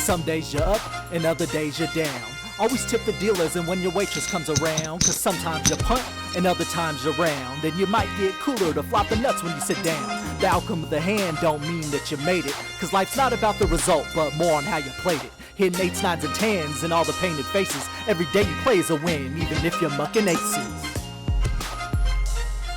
some days you're up and other days you're down. Always tip the dealers and when your waitress comes around, cause sometimes you punt and other times you're round. And you might get cooler to flop the nuts when you sit down. The outcome of the hand don't mean that you made it, cause life's not about the result but more on how you played it. Hitting 8s, 9s, and 10s and all the painted faces. Every day you play is a win, even if you're mucking aces.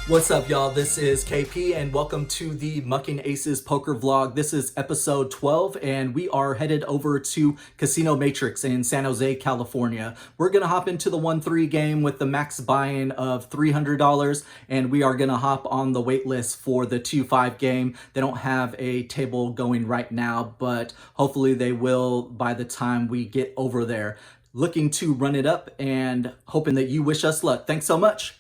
What's up, y'all? This is KP and welcome to the Mucking Aces poker vlog. This is episode 12 and we are headed over to Casino M8trix in San Jose, California. We're gonna hop into the 1-3 game with the max buy-in of $300 and we are gonna hop on the wait list for the 2-5 game. They don't have a table going right now, but hopefully they will by the time we get over there. Looking to run it up and hoping that you wish us luck. Thanks so much.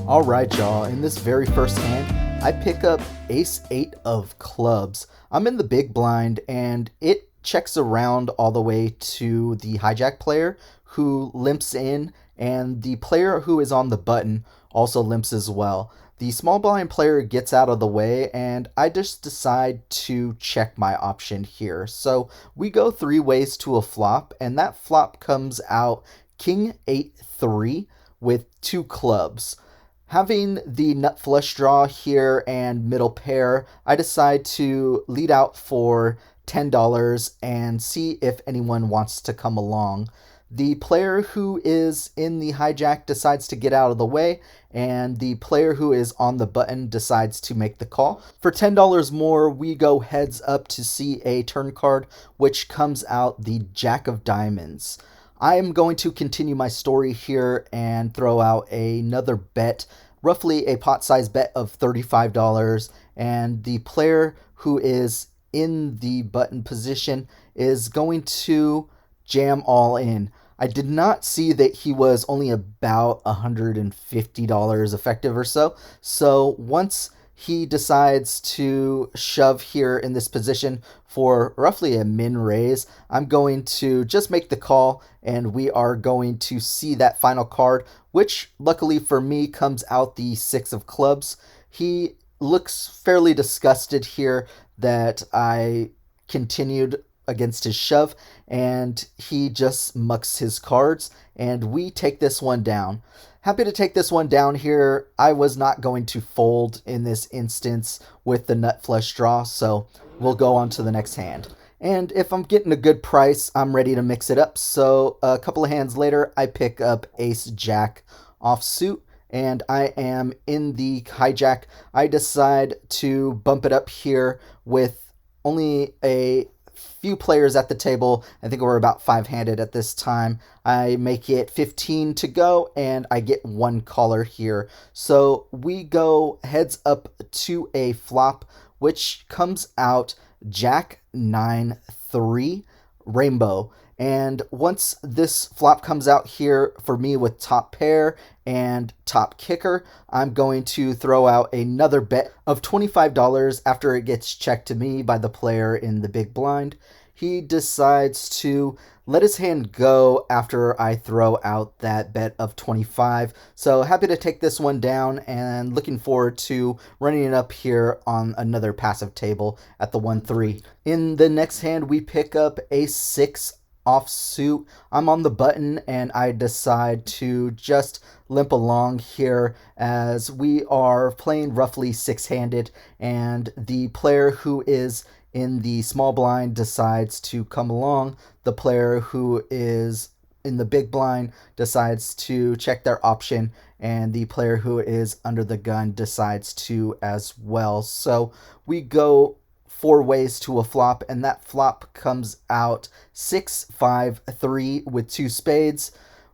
All right, y'all, in this very first hand, I pick up ace-8 of clubs. I'm in the big blind, and it checks around all the way to the hijack player, who limps in, and the player who is on the button also limps as well. The small blind player gets out of the way, and I just decide to check my option here. So we go 3 ways to a flop, and that flop comes out king 8-3 with 2 clubs. Having the nut flush draw here and middle pair, I decide to lead out for $10 and see if anyone wants to come along. The player who is in the hijack decides to get out of the way, and the player who is on the button decides to make the call. For $10 more, we go heads up to see a turn card, which comes out the Jack of Diamonds. I am going to continue my story here and throw out another bet, roughly a pot size bet of $35, and the player who is in the button position is going to jam all in. I did not see that he was only about $150 effective or so, so once he decides to shove here in this position for roughly a min raise, I'm going to just make the call and we are going to see that final card, which luckily for me comes out the 6 of clubs. He looks fairly disgusted here that I continued against his shove, and he just mucks his cards, and we take this one down. Happy to take this one down here. I was not going to fold in this instance with the nut flush draw, so we'll go on to the next hand. And if I'm getting a good price, I'm ready to mix it up. So a couple of hands later, I pick up ace-jack offsuit, and I am in the hijack. I decide to bump it up here with only a few players at the table. I think we're about 5-handed at this time. I make it 15 to go and I get 1 caller here. So we go heads up to a flop, which comes out Jack 9-3 rainbow. And once this flop comes out here for me with top pair and top kicker, I'm going to throw out another bet of $25 after it gets checked to me by the player in the big blind. He decides to let his hand go after I throw out that bet of $25. So happy to take this one down and looking forward to running it up here on another passive table at the 1-3. In the next hand, we pick up ace-6 offsuit. I'm on the button and I decide to just limp along here as we are playing roughly 6-handed, and the player who is in the small blind decides to come along. The player who is in the big blind decides to check their option, and the player who is under the gun decides to as well. So we go 4 ways to a flop, and that flop comes out 6-5-3 with 2 spades.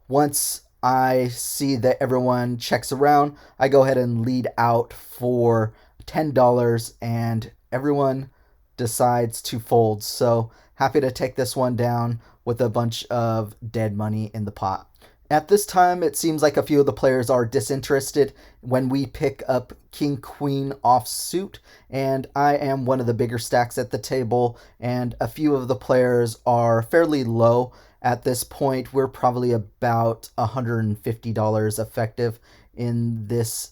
Once I see that everyone checks around, I go ahead and lead out for $10, and everyone decides to fold. So happy to take this one down with a bunch of dead money in the pot. At this time, it seems like a few of the players are disinterested when we pick up king-queen offsuit, and I am one of the bigger stacks at the table, and a few of the players are fairly low At this point, we're probably about $150 effective in this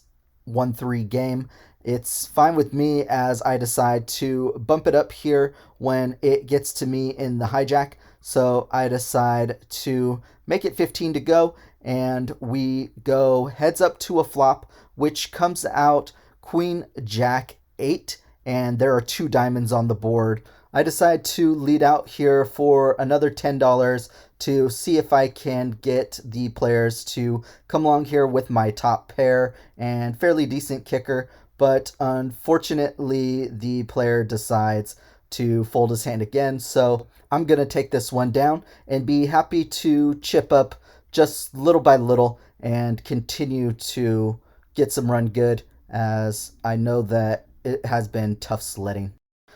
1-3 game. It's fine with me as I decide to bump it up here when it gets to me in the hijack. So I decide to make it 15 to go, and we go heads up to a flop, which comes out Queen Jack 8, and there are 2 diamonds on the board. I decide to lead out here for another $10 to see if I can get the players to come along here with my top pair and fairly decent kicker, but unfortunately the player decides to fold his hand again, so I'm going to take this one down and be happy to chip up just little by little and continue to get some run good, as I know that it has been tough sledding.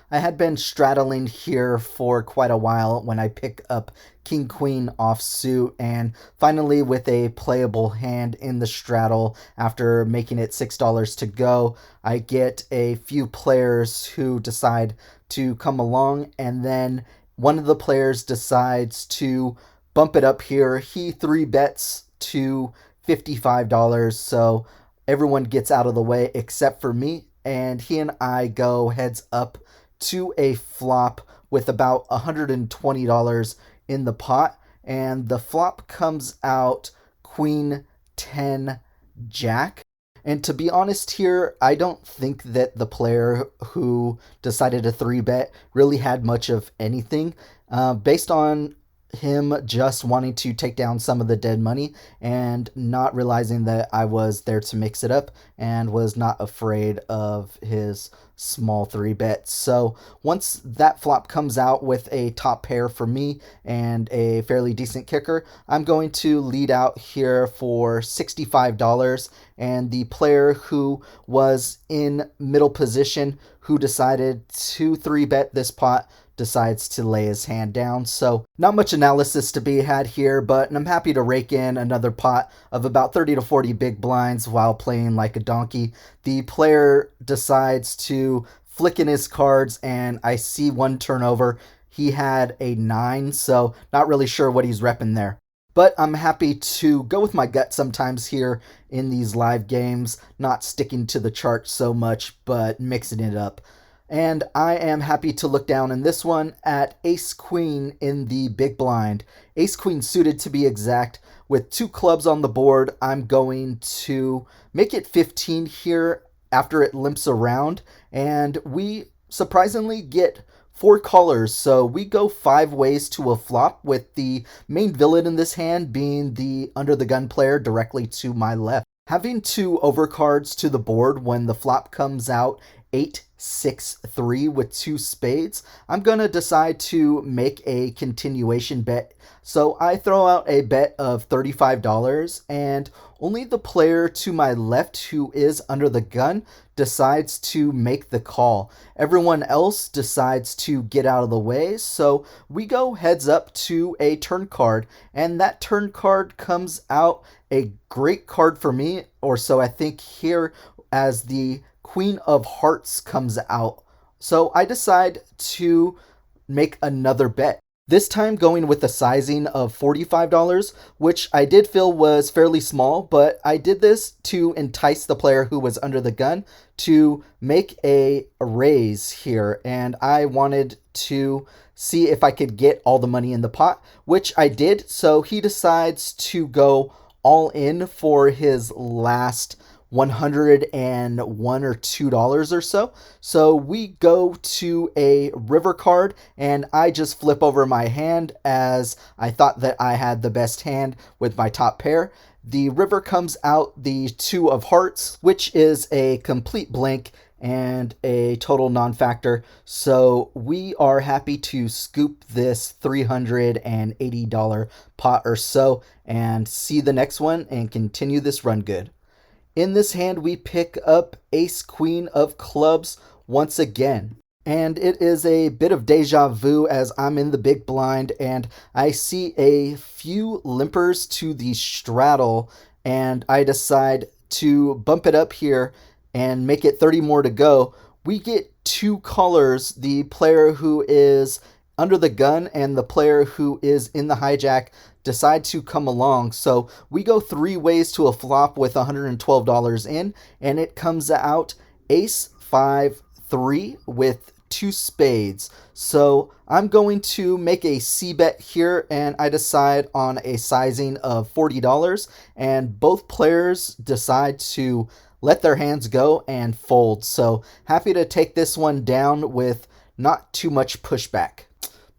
I had been straddling here for quite a while when I pick up King Queen offsuit, and finally with a playable hand in the straddle after making it $6 to go, I get a few players who decide to come along, and then one of the players decides to bump it up here. He 3-bets to $55, so everyone gets out of the way except for me, and he and I go heads up to a flop with about $120 in the pot, and the flop comes out Queen 10 Jack. And to be honest here, I don't think that the player who decided to 3-bet really had much of anything. Based on him just wanting to take down some of the dead money and not realizing that I was there to mix it up and was not afraid of his small 3-bet. So once that flop comes out with a top pair for me and a fairly decent kicker, I'm going to lead out here for $65, and the player who was in middle position who decided to 3-bet this pot decides to lay his hand down. So not much analysis to be had here, but I'm happy to rake in another pot of about 30 to 40 big blinds while playing like a donkey. The player decides to flick in his cards, and I see one turnover. He had a 9, so not really sure what he's repping there. But I'm happy to go with my gut sometimes here in these live games, not sticking to the chart so much, but mixing it up. And I am happy to look down in this one at Ace-Queen in the big blind. Ace-Queen suited to be exact. With 2 clubs on the board, I'm going to make it 15 here after it limps around. And we surprisingly get 4 callers, so we go 5 ways to a flop, with the main villain in this hand being the under the gun player directly to my left. Having 2 overcards to the board when the flop comes out 8-6-3 with 2 spades, I'm going to decide to make a continuation bet. So I throw out a bet of $35, and only the player to my left who is under the gun decides to make the call. Everyone else decides to get out of the way, so we go heads up to a turn card, and that turn card comes out a great card for me, or so I think here, as the Queen of Hearts comes out. So I decide to make another bet. This time going with a sizing of $45, which I did feel was fairly small, but I did this to entice the player who was under the gun to make a raise here, and I wanted to see if I could get all the money in the pot, which I did. So he decides to go all in for his last $101 or $2 or so. So we go to a river card, and I just flip over my hand as I thought that I had the best hand with my top pair. The river comes out the 2 of hearts, which is a complete blank and a total non-factor. So we are happy to scoop this $380 pot or so and see the next one and continue this run good. In this hand, we pick up Ace-Queen of clubs once again. And it is a bit of deja vu as I'm in the big blind and I see a few limpers to the straddle, and I decide to bump it up here and make it 30 more to go. We get 2 callers. The player who is under the gun, and the player who is in the hijack decide to come along. So we go 3 ways to a flop with $112 in, and it comes out ace 5 3 with 2 spades. So I'm going to make a C bet here, and I decide on a sizing of $40, and both players decide to let their hands go and fold. So happy to take this one down with not too much pushback.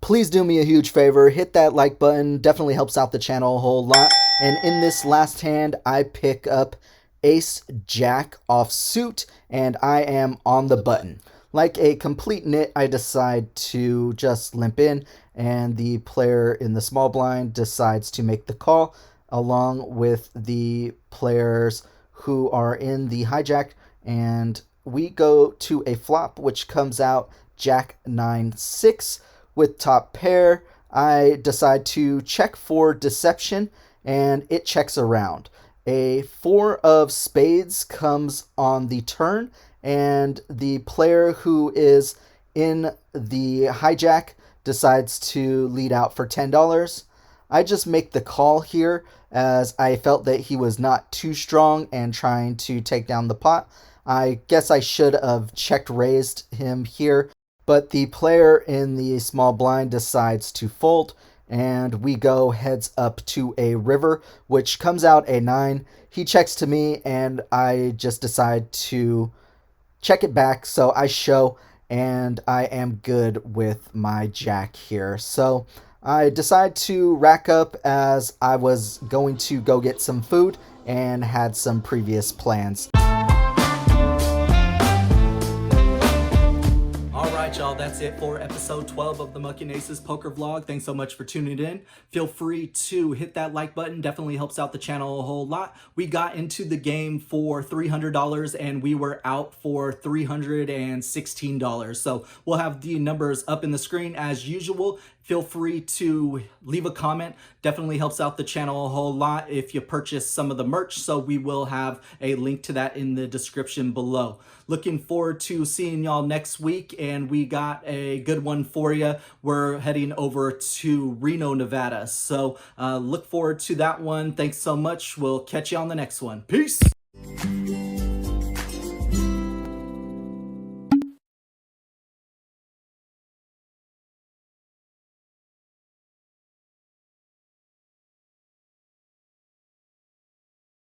Please do me a huge favor, hit that like button, definitely helps out the channel a whole lot. And in this last hand, I pick up ace jack offsuit, and I am on the button. Like a complete nit, I decide to just limp in, and the player in the small blind decides to make the call, along with the players who are in the hijack, and we go to a flop, which comes out jack 9-6 with top pair. I decide to check for deception, and it checks around. A 4 of spades comes on the turn, and the player who is in the hijack decides to lead out for $10. I just make the call here, as I felt that he was not too strong and trying to take down the pot. I guess I should have checked raised him here, but the player in the small blind decides to fold, and we go heads up to a river, which comes out a 9. He checks to me, and I just decide to check it back, so I show, and I am good with my jack here. So I decide to rack up, as I was going to go get some food and had some previous plans. Y'all, that's it for episode 12 of the Mucking Aces poker vlog. Thanks so much for tuning in. Feel free to hit that like button, definitely helps out the channel a whole lot. We got into the game for $300 and we were out for $316. So we'll have the numbers up in the screen as usual. Feel free to leave a comment. Definitely helps out the channel a whole lot if you purchase some of the merch. So we will have a link to that in the description below. Looking forward to seeing y'all next week, and we got a good one for you. We're heading over to Reno, Nevada. So look forward to that one. Thanks so much. We'll catch you on the next one. Peace.